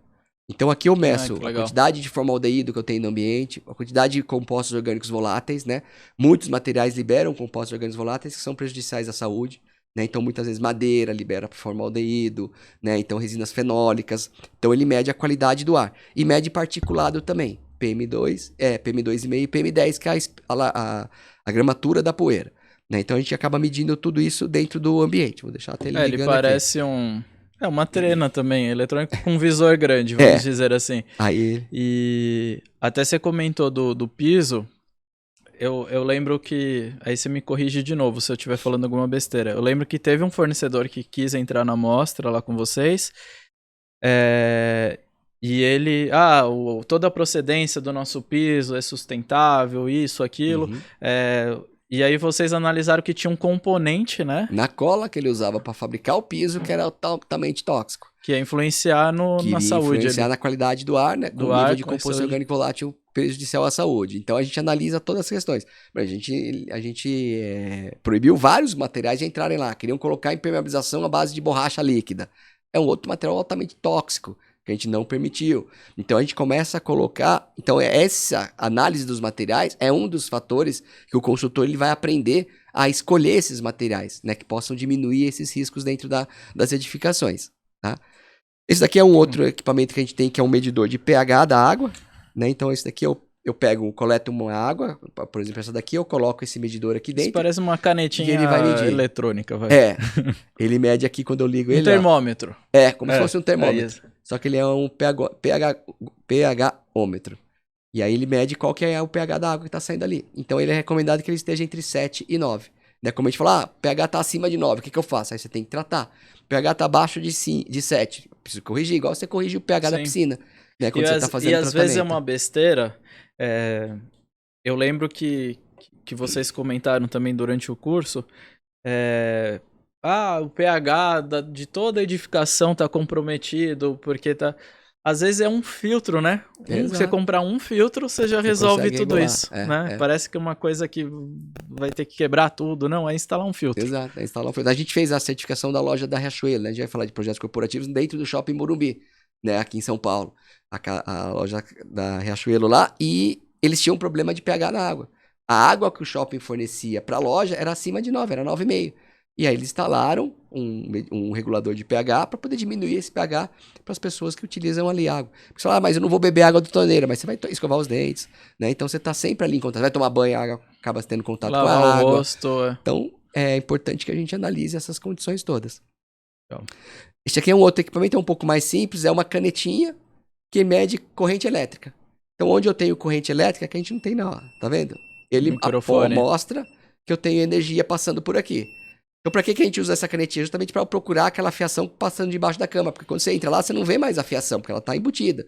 Então aqui eu meço a quantidade de formaldeído que eu tenho no ambiente, a quantidade de compostos orgânicos voláteis, né? Muitos materiais liberam compostos orgânicos voláteis que são prejudiciais à saúde, né? Então muitas vezes madeira libera formaldeído, né? Então resinas fenólicas. Então ele mede a qualidade do ar e mede particulado também, PM2,5 e PM10, que é a gramatura da poeira, né? Então a gente acaba medindo tudo isso dentro do ambiente. Vou deixar até ele ligando ele parece aqui. uma trena também, eletrônico com visor grande, vamos dizer assim. Aí... E até você comentou do piso, eu lembro que, aí você me corrige de novo se eu estiver falando alguma besteira, eu lembro que teve um fornecedor que quis entrar na amostra lá com vocês, e ele, toda a procedência do nosso piso é sustentável, isso, aquilo, e aí vocês analisaram que tinha um componente, né? Na cola que ele usava para fabricar o piso, que era altamente tóxico. Que ia influenciar na saúde. Influenciar na qualidade do ar, né? Com o nível de composto orgânico volátil prejudicial à saúde. Então a gente analisa todas as questões. A gente proibiu vários materiais de entrarem lá. Queriam colocar impermeabilização à base de borracha líquida. É um outro material altamente tóxico, que a gente não permitiu. Então a gente começa a colocar... Então essa análise dos materiais é um dos fatores que o consultor ele vai aprender a escolher esses materiais, né? Que possam diminuir esses riscos dentro das edificações, tá? Esse daqui é um outro equipamento que a gente tem, que é um medidor de pH da água, né? Então esse daqui eu coleto uma água, por exemplo, essa daqui, eu coloco esse medidor aqui dentro. Isso parece uma canetinha ele vai medir. Eletrônica. Vai. Ele mede aqui quando eu ligo ele. Um termômetro. Como se fosse um termômetro. Só que ele é um pH-ômetro. E aí ele mede qual que é o pH da água que está saindo ali. Então ele é recomendado que ele esteja entre 7 e 9. Né? Como a gente fala, pH está acima de 9, o que eu faço? Aí você tem que tratar. pH está abaixo de 7. Preciso corrigir, igual você corrige o pH da piscina. Né? Quando você está fazendo tratamento. E às vezes é uma besteira. Eu lembro que vocês comentaram também durante o curso. O pH de toda a edificação está comprometido, porque tá... Às vezes é um filtro, né? Você comprar um filtro, você já resolve tudo isso, né? Parece que é uma coisa que vai ter que quebrar tudo. Não, é instalar um filtro. Exato, é instalar um filtro. A gente fez a certificação da loja da Riachuelo, né? A gente vai falar de projetos corporativos dentro do Shopping Morumbi, né? Aqui em São Paulo. A loja da Riachuelo lá, e eles tinham um problema de pH na água. A água que o shopping fornecia para a loja era acima de 9, era 9,5. E aí eles instalaram um regulador de pH para poder diminuir esse pH para as pessoas que utilizam ali água. Você fala, mas eu não vou beber água da torneira, mas você vai escovar os dentes, né? Então você está sempre ali em contato. Vai tomar banho, a água acaba tendo contato com a água. O rosto, Então é importante que a gente analise essas condições todas. Este aqui é um outro equipamento, é um pouco mais simples, é uma canetinha que mede corrente elétrica. Então onde eu tenho corrente elétrica, que a gente não tem não, tá vendo? Ele mostra que eu tenho energia passando por aqui. Então, para que a gente usa essa canetinha? Justamente para procurar aquela fiação passando debaixo da cama. Porque quando você entra lá, você não vê mais a fiação, porque ela está embutida.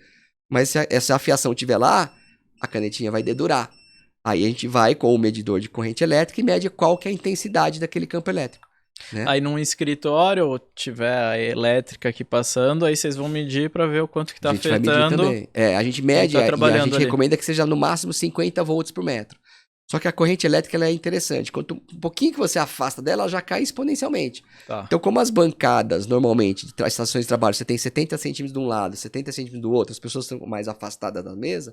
Mas se essa fiação estiver lá, a canetinha vai dedurar. Aí a gente vai com o medidor de corrente elétrica e mede qual que é a intensidade daquele campo elétrico. Né? Aí num escritório, tiver a elétrica aqui passando, aí vocês vão medir para ver o quanto que está afetando. A gente vai medir também. A gente mede e a gente recomenda que seja no máximo 50 volts por metro. Só que a corrente elétrica ela é interessante. Quanto um pouquinho que você afasta dela, ela já cai exponencialmente. Então, como as bancadas, normalmente, de estações de trabalho, você tem 70 centímetros de um lado, 70 centímetros do outro, as pessoas estão mais afastadas da mesa,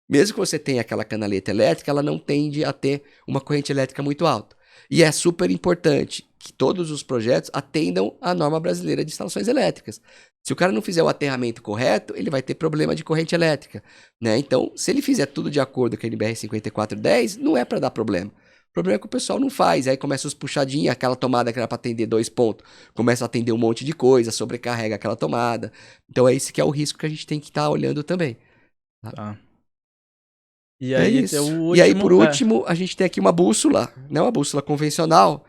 mesmo que você tenha aquela canaleta elétrica, ela não tende a ter uma corrente elétrica muito alta. E é super importante que todos os projetos atendam à norma brasileira de instalações elétricas. Se o cara não fizer o aterramento correto, ele vai ter problema de corrente elétrica, né? Então, se ele fizer tudo de acordo com a NBR 5410, não é para dar problema. O problema é que o pessoal não faz. Aí começa os puxadinhos, aquela tomada que era para atender 2 pontos, começa a atender um monte de coisa, sobrecarrega aquela tomada. então é esse que é o risco que a gente tem que estar olhando também. Tá? E aí, E aí, por último, a gente tem aqui uma bússola, né? Uma bússola convencional,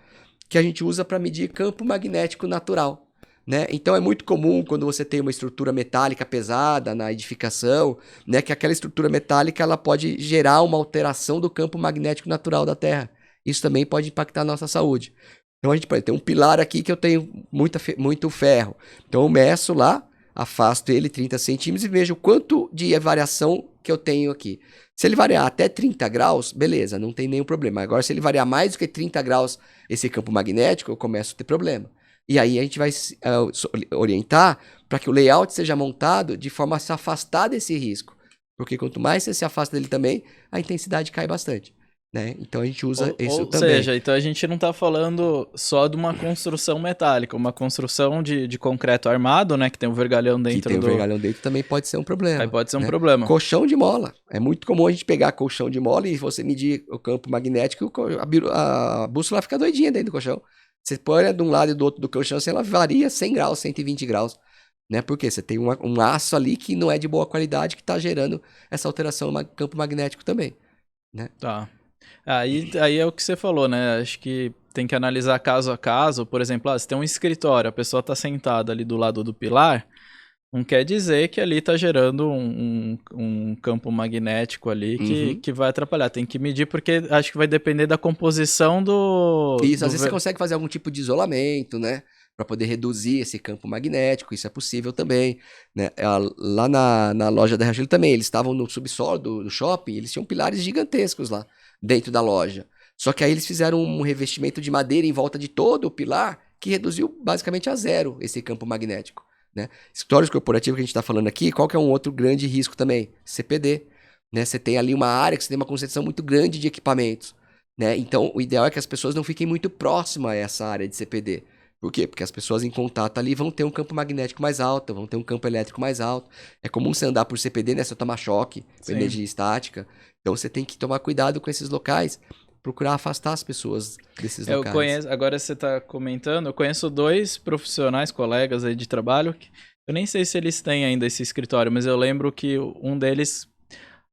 que a gente usa para medir campo magnético natural. Né? Então é muito comum quando você tem uma estrutura metálica pesada na edificação, né, que aquela estrutura metálica ela pode gerar uma alteração do campo magnético natural da Terra. Isso também pode impactar a nossa saúde. Então a gente pode ter um pilar aqui que eu tenho muito ferro. Então eu meço lá afasto ele 30 centímetros e vejo o quanto de variação que eu tenho aqui. Se ele variar até 30 graus, beleza, não tem nenhum problema. Agora, se ele variar mais do que 30 graus esse campo magnético, eu começo a ter problema. E aí a gente vai orientar para que o layout seja montado de forma a se afastar desse risco. Porque quanto mais você se afasta dele também, a intensidade cai bastante. Né? Então a gente usa isso também. Ou seja, então a gente não está falando só de uma construção metálica, uma construção de concreto armado, né? Que tem um vergalhão dentro que tem um vergalhão dentro também pode ser um problema. Aí pode ser um né? problema. Colchão de mola. É muito comum a gente pegar colchão de mola e você medir o campo magnético, a bússola fica doidinha dentro do colchão. Você põe de um lado e do outro do colchão, assim, ela varia 100 graus, 120 graus. Né? Porque você tem um aço ali que não é de boa qualidade que está gerando essa alteração no campo magnético também. Né? Tá. Aí é o que você falou, né? Acho que tem que analisar caso a caso. Por exemplo, você tem um escritório, a pessoa está sentada ali do lado do pilar, não quer dizer que ali está gerando um campo magnético ali que vai atrapalhar. Tem que medir porque acho que vai depender da composição do... Isso, às vezes você consegue fazer algum tipo de isolamento, né? Para poder reduzir esse campo magnético, isso é possível também. Né? Lá na loja da Riachuelo também, eles estavam no subsolo do shopping, eles tinham pilares gigantescos lá dentro da loja. Só que aí eles fizeram um revestimento de madeira em volta de todo o pilar que reduziu basicamente a zero esse campo magnético. Né? Escritórios corporativos que a gente está falando aqui, qual que é um outro grande risco também? CPD. Né? Você tem ali uma área que você tem uma concentração muito grande de equipamentos. Né? Então, o ideal é que as pessoas não fiquem muito próximas a essa área de CPD. Por quê? Porque as pessoas em contato ali vão ter um campo magnético mais alto, vão ter um campo elétrico mais alto. É comum você andar por CPD, né? Você tomar choque, com energia estática. Então você tem que tomar cuidado com esses locais, procurar afastar as pessoas desses locais. Eu conheço, agora você está comentando, eu conheço 2 profissionais, colegas aí de trabalho, eu nem sei se eles têm ainda esse escritório, mas eu lembro que um deles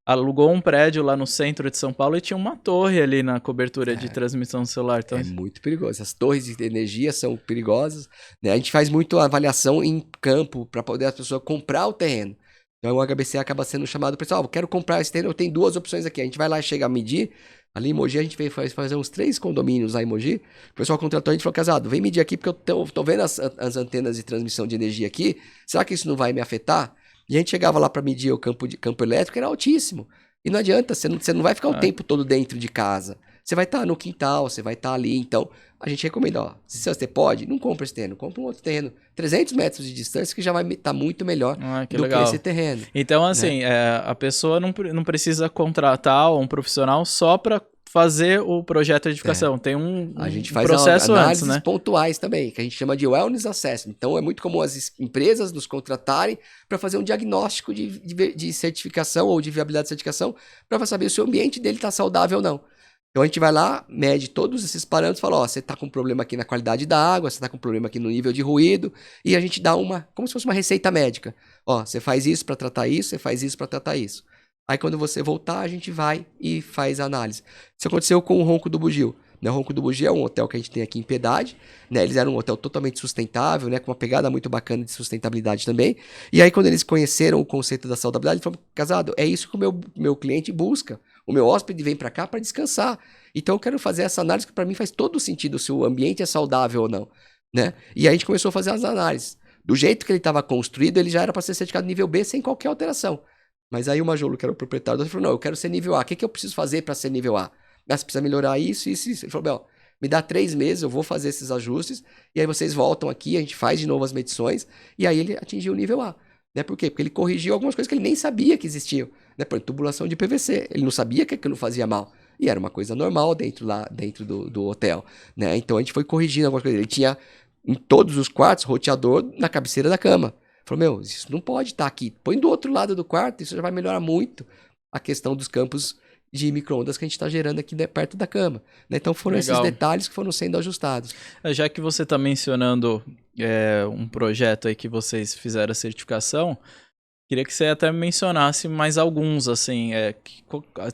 alugou um prédio lá no centro de São Paulo e tinha uma torre ali na cobertura de transmissão celular. Então... É muito perigoso. As torres de energia são perigosas. Né? A gente faz muito avaliação em campo para poder a pessoa comprar o terreno. Então o HBC acaba sendo chamado, pessoal, eu quero comprar esse terreno, eu tenho 2 opções aqui. A gente vai lá e chega a medir. Ali em Mogi a gente veio fazer uns 3 condomínios lá em Mogi. O pessoal contratou, a gente falou, casado, vem medir aqui porque eu tô vendo as antenas de transmissão de energia aqui. Será que isso não vai me afetar? E a gente chegava lá para medir o campo elétrico, era altíssimo. E não adianta, você não vai ficar o tempo todo dentro de casa. Você vai estar no quintal, você vai estar ali. Então, a gente recomenda, ó, se você pode, não compra esse terreno, compra um outro terreno. 300 metros de distância que já vai estar muito melhor que do legal. que esse terreno. Então, assim, né? A pessoa não precisa contratar um profissional só para fazer o projeto de edificação. Tem a gente faz processo análises antes, né? pontuais também, que a gente chama de wellness assessment. Então, é muito comum as empresas nos contratarem para fazer um diagnóstico de certificação ou de viabilidade de certificação para saber se o ambiente dele está saudável ou não. Então, a gente vai lá, mede todos esses parâmetros, fala, ó, você está com problema aqui na qualidade da água, você está com problema aqui no nível de ruído, e a gente dá como se fosse uma receita médica. Ó, você faz isso para tratar isso, você faz isso para tratar isso. Aí quando você voltar, a gente vai e faz a análise. Isso aconteceu com o Ronco do Bugio. Né? O Ronco do Bugio é um hotel que a gente tem aqui em Piedade. Né? Eles eram um hotel totalmente sustentável, né? Com uma pegada muito bacana de sustentabilidade também. E aí quando eles conheceram o conceito da saudabilidade, eles falaram, casado, é isso que o meu cliente busca. O meu hóspede vem para cá para descansar. Então eu quero fazer essa análise que para mim faz todo sentido se o ambiente é saudável ou não. Né? E aí a gente começou a fazer as análises. Do jeito que ele estava construído, ele já era para ser certificado nível B sem qualquer alteração. Mas aí o Majolo, que era o proprietário, ele falou, não, eu quero ser nível A. O que eu preciso fazer para ser nível A? Você precisa melhorar isso, isso, isso. Ele falou, me dá 3 meses, eu vou fazer esses ajustes, e aí vocês voltam aqui, a gente faz de novo as medições, e aí ele atingiu o nível A. Né? Por quê? Porque ele corrigiu algumas coisas que ele nem sabia que existiam. Né? Por exemplo, tubulação de PVC. Ele não sabia que aquilo fazia mal. E era uma coisa normal dentro do hotel. Né? Então a gente foi corrigindo algumas coisas. Ele tinha em todos os quartos roteador na cabeceira da cama. Falou, isso não pode estar aqui. Põe do outro lado do quarto, isso já vai melhorar muito a questão dos campos de micro-ondas que a gente está gerando aqui perto da cama. Né? Então foram esses detalhes que foram sendo ajustados. Já que você está mencionando um projeto aí que vocês fizeram a certificação, queria que você até mencionasse mais alguns, assim,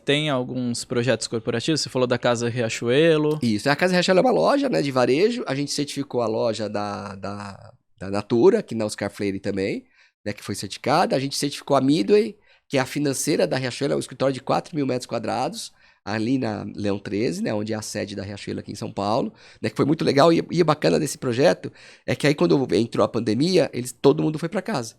tem alguns projetos corporativos, você falou da Casa Riachuelo. Isso, a Casa Riachuelo é uma loja, né, de varejo, a gente certificou a loja da Natura, aqui na Oscar Freire também, né, que foi certificada. A gente certificou a Midway, que é a financeira da Riachuelo, é um escritório de 4 mil metros quadrados, ali na Leão 13, né, onde é a sede da Riachuelo aqui em São Paulo, né, que foi muito legal. E o bacana desse projeto é que aí quando entrou a pandemia, todo mundo foi para casa.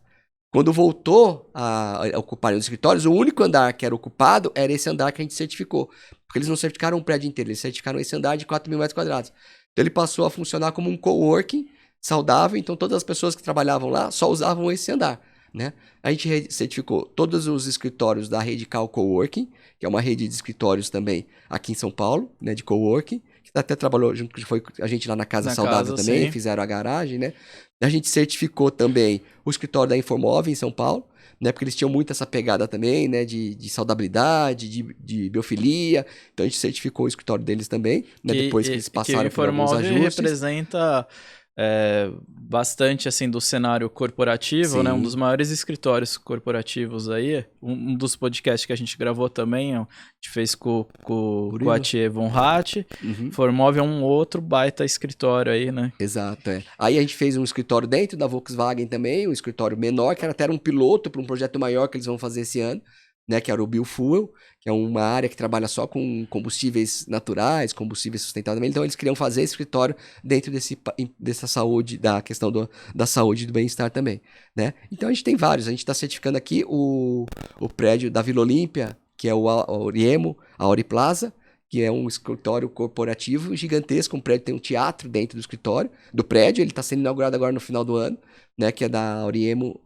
Quando voltou a ocuparem os escritórios, o único andar que era ocupado era esse andar que a gente certificou. Porque eles não certificaram um prédio inteiro, eles certificaram esse andar de 4 mil metros quadrados. Então ele passou a funcionar como um coworking saudável, então todas as pessoas que trabalhavam lá só usavam esse andar, né? A gente certificou todos os escritórios da rede Cal Coworking, que é uma rede de escritórios também aqui em São Paulo, né, de coworking, que até trabalhou junto, que foi a gente lá na Casa Saudável também, sim. fizeram a garagem, né? A gente certificou também o escritório da Informove em São Paulo, né? Porque eles tinham muito essa pegada também, né? De saudabilidade, de biofilia. Então a gente certificou o escritório deles também, né? Depois que eles passaram por alguns ajustes. Representa bastante assim do cenário corporativo, Sim. né? Um dos maiores escritórios corporativos aí. Um dos podcasts que a gente gravou também, a gente fez com o Atier Von Hatt. Formove é um outro baita escritório aí, né? Exato, é. Aí a gente fez um escritório dentro da Volkswagen também, um escritório menor, que até era um piloto para um projeto maior que eles vão fazer esse ano, né? Que era o Biofuel, que é uma área que trabalha só com combustíveis naturais, combustíveis sustentáveis. Então eles queriam fazer esse escritório dentro dessa saúde, da questão da saúde e do bem-estar também, né? Então a gente tem vários. A gente está certificando aqui o prédio da Vila Olímpia, que é o Auriemo, a Auri Plaza, que é um escritório corporativo gigantesco, um prédio, tem um teatro dentro do escritório, do prédio, ele está sendo inaugurado agora no final do ano, né, que é da Auriemo,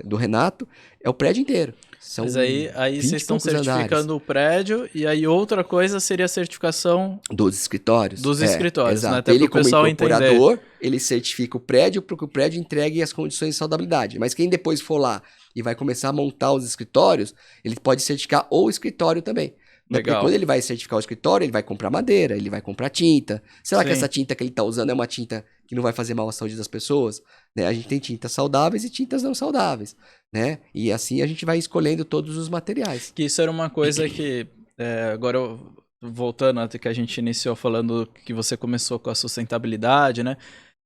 do Renato, é o prédio inteiro. São Mas aí vocês estão certificando o prédio, e aí outra coisa seria a certificação dos escritórios. Dos escritórios, exato. Né? Até ele, como incorporador, ele certifica o prédio para que o prédio entregue as condições de saudabilidade. Mas quem depois for lá e vai começar a montar os escritórios, ele pode certificar o escritório também. Porque quando ele vai certificar o escritório, ele vai comprar madeira, ele vai comprar tinta. Será que essa tinta que ele está usando é uma tinta que não vai fazer mal à saúde das pessoas? Né? A gente tem tintas saudáveis e tintas não saudáveis, né? E assim a gente vai escolhendo todos os materiais. Que isso era uma coisa que, agora voltando até que a gente iniciou falando que você começou com a sustentabilidade, né?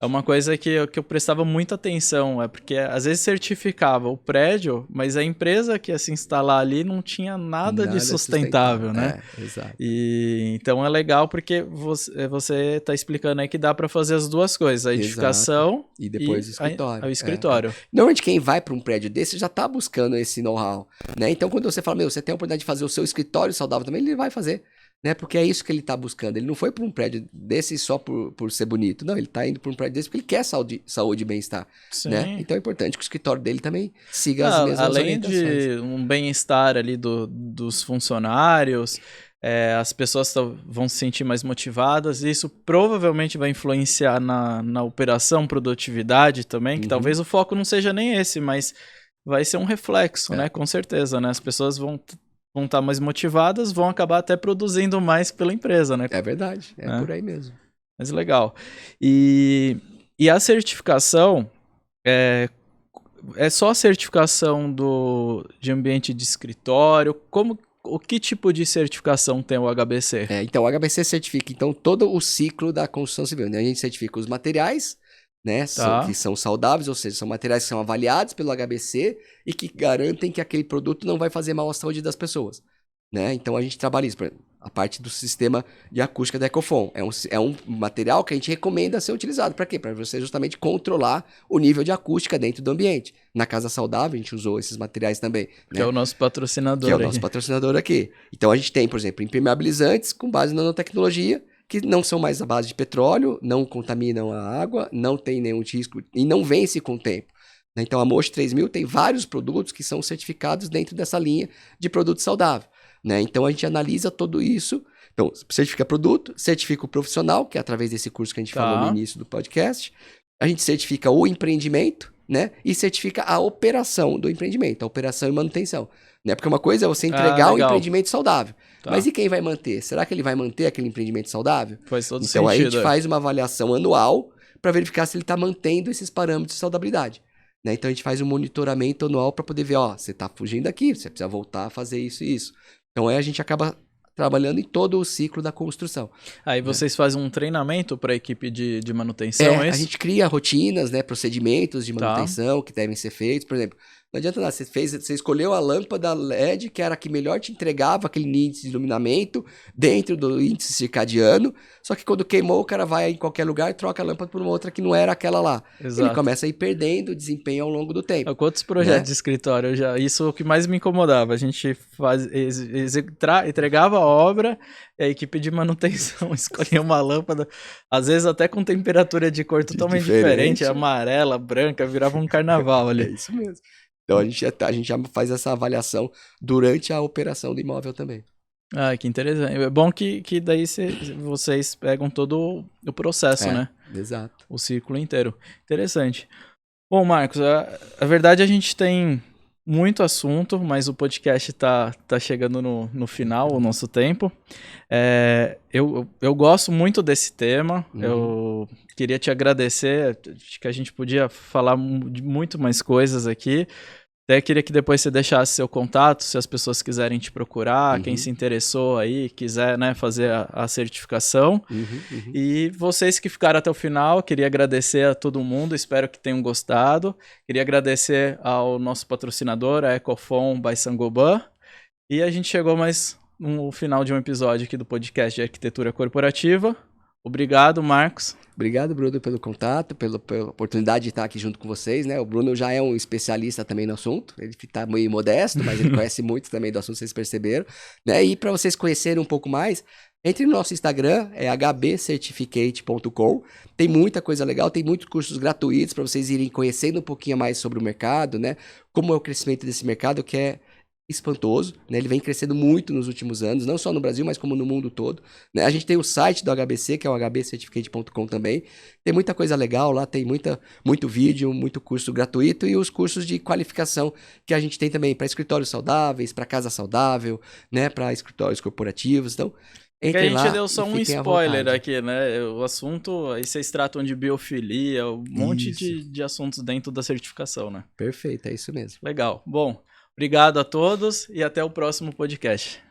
É uma coisa que eu prestava muita atenção, porque às vezes certificava o prédio, mas a empresa que ia se instalar ali não tinha nada de sustentável, né? Exato. E então é legal porque você está explicando aí que dá para fazer as duas coisas, a edificação e depois o escritório. Normalmente quem vai para um prédio desse já está buscando esse know-how, né? Então quando você fala, você tem a oportunidade de fazer o seu escritório saudável também, ele vai fazer. Né? Porque é isso que ele está buscando. Ele não foi para um prédio desse só por ser bonito. Não, ele está indo para um prédio desse porque ele quer saúde e bem-estar. Né? Então é importante que o escritório dele também siga as mesmas orientações. Além de um bem-estar ali dos funcionários, as pessoas vão se sentir mais motivadas. E isso provavelmente vai influenciar na operação, produtividade também, que talvez o foco não seja nem esse, mas vai ser um reflexo, né? Com certeza, né? As pessoas vão estar mais motivadas, vão acabar até produzindo mais pela empresa, né? É verdade, por aí mesmo. Mas legal. E a certificação, é só a certificação de ambiente de escritório? Que tipo de certificação tem o HBC? Então o HBC certifica todo o ciclo da construção civil, né? A gente certifica os materiais, né, que são saudáveis, ou seja, são materiais que são avaliados pelo HBC e que garantem que aquele produto não vai fazer mal à saúde das pessoas, né? Então a gente trabalha isso, por exemplo, a parte do sistema de acústica da Ecofon. É um material que a gente recomenda ser utilizado. Para quê? Para você justamente controlar o nível de acústica dentro do ambiente. Na Casa Saudável a gente usou esses materiais também. Que é o nosso patrocinador. Que é o nosso patrocinador aqui. Então a gente tem, por exemplo, impermeabilizantes com base na nanotecnologia, que não são mais à base de petróleo, não contaminam a água, não tem nenhum risco e não vence com o tempo. Então a Mosh 3000 tem vários produtos que são certificados dentro dessa linha de produto saudável. Né? Então a gente analisa tudo isso. Então, certifica produto, certifica o profissional, que é através desse curso que a gente falou no início do podcast. A gente certifica o empreendimento, né? E certifica a operação do empreendimento, a operação e manutenção. Né? Porque uma coisa é você entregar um empreendimento saudável. Mas e quem vai manter? Será que ele vai manter aquele empreendimento saudável? Faz todo então sentido. A gente faz uma avaliação anual para verificar se ele está mantendo esses parâmetros de saudabilidade. Né? Então a gente faz um monitoramento anual para poder ver, você está fugindo daqui, você precisa voltar a fazer isso e isso. Então a gente acaba trabalhando em todo o ciclo da construção. Aí vocês fazem um treinamento para a equipe de manutenção, é isso? A gente cria rotinas, né, procedimentos de manutenção que devem ser feitos. Por exemplo, Não adianta nada, você escolheu a lâmpada LED, que era a que melhor te entregava aquele índice de iluminamento dentro do índice circadiano, só que quando queimou, o cara vai em qualquer lugar e troca a lâmpada por uma outra que não era aquela lá. Exato. Ele começa a ir perdendo o desempenho ao longo do tempo. Quantos projetos de escritório eu já... Isso é o que mais me incomodava. A gente entregava a obra, e a equipe de manutenção escolhia uma lâmpada, às vezes até com temperatura de cor totalmente diferente, amarela, branca, virava um carnaval ali. É isso mesmo. Então a gente já faz essa avaliação durante a operação do imóvel também. Ah, que interessante. É bom que daí vocês pegam todo o processo, né? Exato. O ciclo inteiro. Interessante. Bom, Marcos, a verdade a gente tem muito assunto, mas o podcast tá chegando no final, o nosso tempo. Eu gosto muito desse tema. Eu queria te agradecer, acho que a gente podia falar de muito mais coisas aqui. Até queria que depois você deixasse seu contato, se as pessoas quiserem te procurar, quem se interessou aí, quiser, né, fazer a certificação. E vocês que ficaram até o final, queria agradecer a todo mundo, espero que tenham gostado. Queria agradecer ao nosso patrocinador, a Ecofon by Saint-Gobain. E a gente chegou mais no final de um episódio aqui do podcast de Arquitetura Corporativa. Obrigado, Marcos. Obrigado, Bruno, pelo contato, pela oportunidade de estar aqui junto com vocês, né? O Bruno já é um especialista também no assunto, ele está meio modesto, mas ele conhece muito também do assunto, vocês perceberam, né? E para vocês conhecerem um pouco mais, entre no nosso Instagram, é hbcertificate.com, tem muita coisa legal, tem muitos cursos gratuitos para vocês irem conhecendo um pouquinho mais sobre o mercado, né? Como é o crescimento desse mercado, que é espantoso, né? Ele vem crescendo muito nos últimos anos, não só no Brasil, mas como no mundo todo, né? A gente tem o site do HBC, que é o hbcertificate.com também, tem muita coisa legal lá, tem muito vídeo, muito curso gratuito e os cursos de qualificação que a gente tem também para escritórios saudáveis, para casa saudável, né? Para escritórios corporativos, então... Que a gente deu só um spoiler aqui, né? O assunto, aí vocês tratam de biofilia, um monte de assuntos dentro da certificação, né? Perfeito, é isso mesmo. Legal. Bom, obrigado a todos e até o próximo podcast.